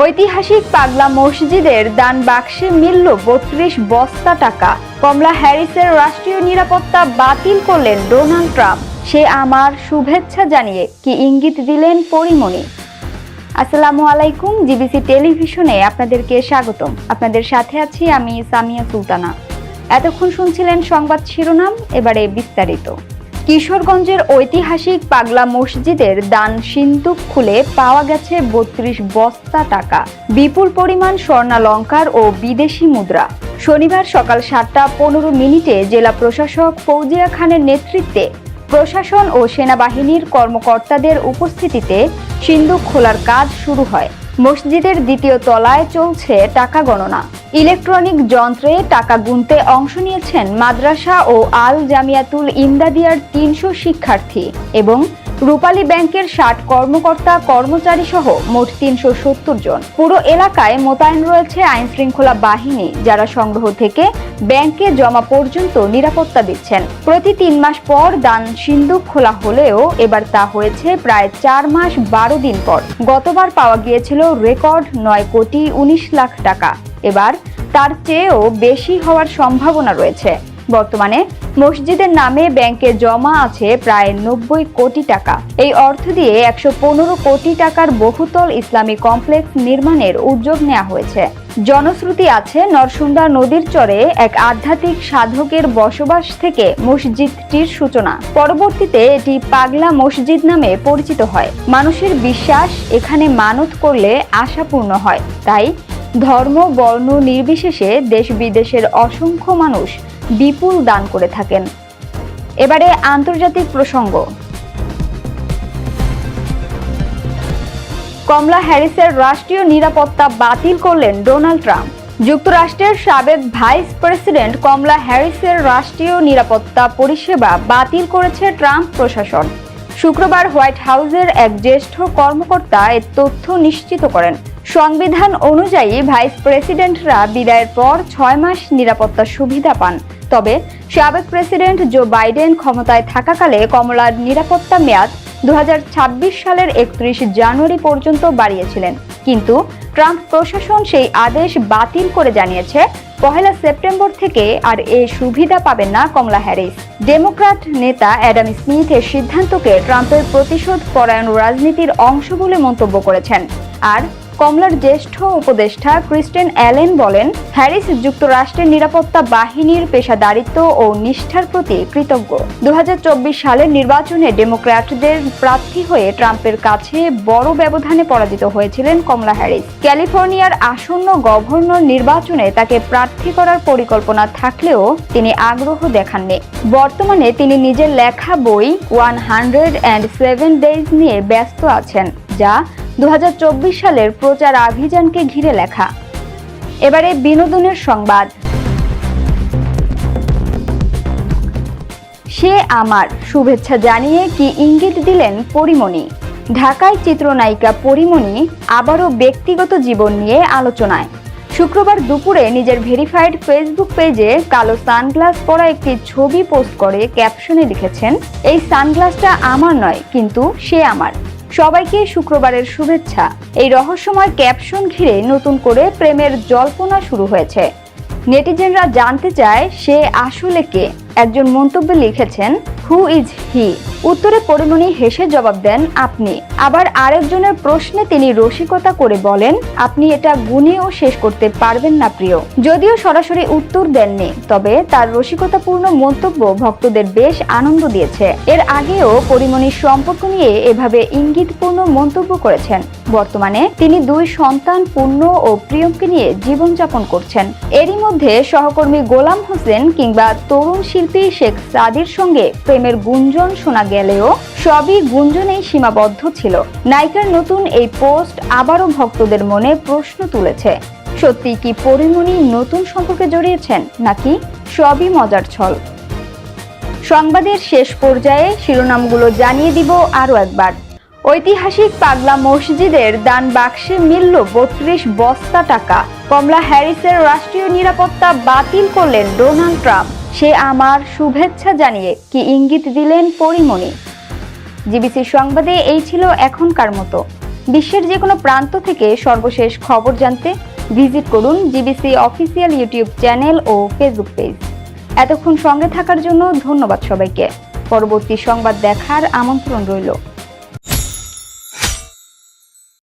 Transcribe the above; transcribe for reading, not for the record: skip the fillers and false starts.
ঐতিহাসিক পাগলা মসজিদের দান বাক্সে মিলল ৩২ বস্তা টাকা। কমলা হ্যারিসের রাষ্ট্রীয় নিরাপত্তা বাতিল করলেন ডোনাল্ড ট্রাম্প। সে আমার শুভেচ্ছা জানিয়ে কি ইঙ্গিত দিলেন পরিমণি। আসসালামু আলাইকুম, জিবিসি টেলিভিশনে আপনাদেরকে স্বাগতম। আপনাদের সাথে আছি আমি সামিয়া সুলতানা। এতক্ষণ শুনছিলেন সংবাদ শিরোনাম, এবারে বিস্তারিত। কিশোরগঞ্জের ঐতিহাসিক পাগলা মসজিদের দান সিন্দুক খুলে পাওয়া গেছে ৩২ বস্তা টাকা, বিপুল পরিমাণ স্বর্ণালংকার ও বিদেশি মুদ্রা। শনিবার সকাল ৭টা ১৫ জেলা প্রশাসক ফৌজিয়া খানের নেতৃত্বে প্রশাসন ও সেনাবাহিনীর কর্মকর্তাদের উপস্থিতিতে সিন্দুক খোলার কাজ শুরু হয়। মসজিদের দ্বিতীয় তলায় চলছে টাকা গণনা। ইলেকট্রনিক যন্ত্রে টাকা গুনতে অংশ নিয়েছেন মাদ্রাসা ও আল জামিয়াতুল ইমদাদিয়ার ৩০০ শিক্ষার্থী এবং রূপালী ব্যাংকের ৬০ কর্মকর্তা কর্মচারী সহ মোট ৩৭০ জন। পুরো এলাকায় মোতায়েন রয়েছে আইন শৃঙ্খলা বাহিনী, যারা সংগ্রহ থেকে ব্যাংকে জমা পর্যন্ত নিরাপত্তা দিচ্ছেন। প্রতি ৩ মাস পর দান সিন্দুক খোলা হলেও এবার তা হয়েছে প্রায় ৪ মাস ১২ দিন পর। গতবার পাওয়া গিয়েছিল রেকর্ড ৯,১৯,০০,০০০ টাকা। এবার তার চেয়েও বেশি হওয়ার সম্ভাবনা রয়েছে। বর্তমানে মসজিদের নামে ব্যাংকে জমা আছে প্রায় ৯০ কোটি টাকা। এই অর্থ দিয়ে ১১৫ কোটি টাকার বহুতল ইসলামী কমপ্লেক্স নির্মাণের উদ্যোগ নেওয়া হয়েছে। জনশ্রুতি আছে, নরসুন্দা নদীর চরে এক আধ্যাত্মিক সাধকের বসবাস থেকে মসজিদটির সূচনা। পরবর্তীতে এটি পাগলা মসজিদ নামে পরিচিত হয়। মানুষের বিশ্বাস, এখানে মানত করলে আশা পূর্ণ হয়। তাই ধর্ম বর্ণ নির্বিশেষে দেশ বিদেশের অসংখ্য মানুষ বিপুল দান করে থাকেন। এবারে আন্তর্জাতিক প্রসঙ্গ। কমলা হ্যারিসের রাষ্ট্রীয় নিরাপত্তা বাতিল করলেন ডোনাল্ড ট্রাম্প। যুক্তরাষ্ট্রের সাবেক ভাইস প্রেসিডেন্ট কমলা হ্যারিসের রাষ্ট্রীয় নিরাপত্তা পরিষেবা বাতিল করেছে ট্রাম্প প্রশাসন। শুক্রবার হোয়াইট হাউসের এক জ্যেষ্ঠ কর্মকর্তা এ তথ্য নিশ্চিত করেন। সংবিধান অনুযায়ী ভাইস প্রেসিডেন্টরা বিদায়ের পর ৬ মাস নিরাপত্তা সুবিধা পান। তবে সাবেক প্রেসিডেন্ট জো বাইডেন ক্ষমতায় থাকাকালে কমলার নিরাপত্তা মেয়াদ ২০২৬ সালের ৩১ জানুয়ারি পর্যন্ত বাড়িয়েছিলেন। কিন্তু ট্রাম্প প্রশাসন সেই আদেশ বাতিল করে জানিয়েছে, ১ সেপ্টেম্বর থেকে আর এই সুবিধা পাবেন না কমলা হ্যারিস। ডেমোক্র্যাট নেতা অ্যাডাম স্মিথ এর সিদ্ধান্তকে ট্রাম্পের প্রতিশোধ পরায়ণ রাজনীতির অংশ বলে মন্তব্য করেছেন। আর কমলার জ্যেষ্ঠ উপদেষ্টা ক্রিস্টেন অ্যালেন বলেন, হ্যারিস যুক্তরাষ্ট্রের নিরাপত্তা বাহিনীর পেশাদারিত্ব ও নিষ্ঠার প্রতি কৃতজ্ঞ। ২০২৪ সালের নির্বাচনে ডেমোক্র্যাটদের প্রার্থী হয়ে ট্রাম্পের কাছে বড় ব্যবধানে পরাজিত হয়েছিলেন কমলা হ্যারিস। ক্যালিফোর্নিয়ার আসন্ন গভর্নর নির্বাচনে তাকে প্রার্থী করার পরিকল্পনা থাকলেও তিনি আগ্রহ দেখাননি। বর্তমানে তিনি নিজের লেখা বই 107 ডেজ নিয়ে ব্যস্ত আছেন, যা ২০২৪ সালের প্রচার অভিযানকে ঘিরে লেখা। এবারে বিনোদনের সংবাদ। সে আমার শুভেচ্ছা জানিয়ে কি ইঙ্গিত দিলেন পরিমণি। ঢাকায় চিত্রনায়িকা পরিমণি আবারও ব্যক্তিগত জীবন নিয়ে আলোচনায়। শুক্রবার দুপুরে নিজের ভেরিফাইড ফেসবুক পেজে কালো সানগ্লাস পরা একটি ছবি পোস্ট করে ক্যাপশনে লিখেছেন, এই সানগ্লাসটা আমার নয়, কিন্তু সে আমার। সবাইকে শুক্রবারের শুভেচ্ছা। এই রহস্যময় ক্যাপশন ঘিরে নতুন করে প্রেমের জল্পনা শুরু হয়েছে। নেটিজেনরা জানতে চায় সে আসলে কে। একজন মন্তব্যে লিখেছেন, হু ইজ হি। উত্তরে পরিমণি হেসে জবাব দেন, আপনি। আবার আরেকজনের প্রশ্নে তিনি রসিকতা করে বলেন, আপনি এটা গুনেও শেষ করতে পারবেন না প্রিয়। যদিও সরাসরি উত্তর দেননি, তবে তার রসিকতাপূর্ণ মন্তব্য ভক্তদের বেশ আনন্দ দিয়েছে। এর আগেও পরিমণির সম্পর্ক নিয়ে এভাবে ইঙ্গিতপূর্ণ মন্তব্য করেছেন। বর্তমানে তিনি 2 সন্তান পূর্ণ ও প্রিয়মকে নিয়ে জীবনযাপন করছেন। এরই মধ্যে সহকর্মী গোলাম হোসেন কিংবা তরুণ শিল্পী শেখ সাদির সঙ্গে প্রেমের গুঞ্জন শোনা গেলেও সবই গুঞ্জনেই সীমাবদ্ধ ছিল। নায়িকার নতুন এই পোস্ট আবারও ভক্তদের মনে প্রশ্ন তুলেছে, সত্যি কি পরিমণি নতুন সম্পর্কে জড়িয়েছেন, নাকি সবই মজার ছল? সংবাদের শেষ পর্যায়ে শিরোনামগুলো জানিয়ে দিব আরও একবার। ঐতিহাসিক পাগলা মসজিদের দান বাক্সে মিলল ৩২ বস্তা টাকা। কমলা হ্যারিসের রাষ্ট্রীয় নিরাপত্তা বাতিল করলেন ডোনাল্ড ট্রাম্প। সে আমার শুভেচ্ছা জানিয়ে কি ইঙ্গিত দিলেন পরিমণি। জিবিসি সংবাদে এই ছিল এখনকার মতো। বিশ্বের যে কোনো প্রান্ত থেকে সর্বশেষ খবর জানতে ভিজিট করুন জিবিসি অফিসিয়াল ইউটিউব চ্যানেল ও ফেসবুক পেজ। এতক্ষণ সঙ্গে থাকার জন্য ধন্যবাদ সবাইকে। পরবর্তী সংবাদ দেখার আমন্ত্রণ রইল।